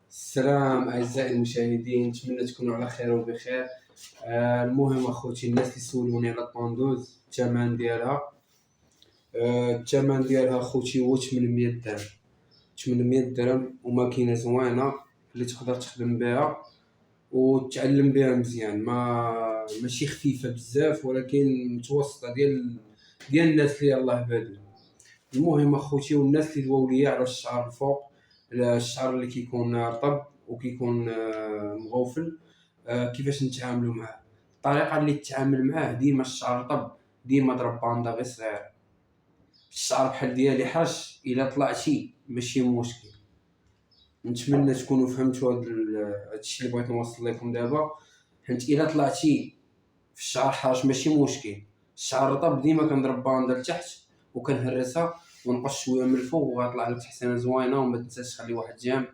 السلام أعزائي المشاهدين، نتمنى تكونوا على خير وبخير. المهم أخوتي، الناس اللي سولوني على الطوندوز الثمن ديالها. الثمن ديالها أخوتي هو 800 درهم. 800 درهم وماكينة زوينة اللي تقدر تخدم بها وتتعلم بها مزيان. ماشي خفيفة بزاف ولكن متوسطة ديال الناس اللي يلاه بادين. المهم اخوتي، والناس اللي دواو ليا على الشعر الفوق، الشعر اللي كيكون رطب وكيكون مغوفل، كيفاش نتعاملوا معاه. الطريقه اللي تتعامل معاه، ديما الشعر رطب ديما ضرب باندا غير صغيره. الشعر بحال ديالي حاش، الا طلعتي ماشي مشكل. نتمنى تكونوا فهمتوا هادشي اللي بغيت نوصل لكم دابا، حيت الا طلعتي في الشعر حاش ماشي مشكل. الشعر رطب ديما كنضرب باندا لتحت وكنهرسها ونقص شويه من الفوق، وغتطلع لك تحسينه زوينه. وما تنساش تخلي واحد جام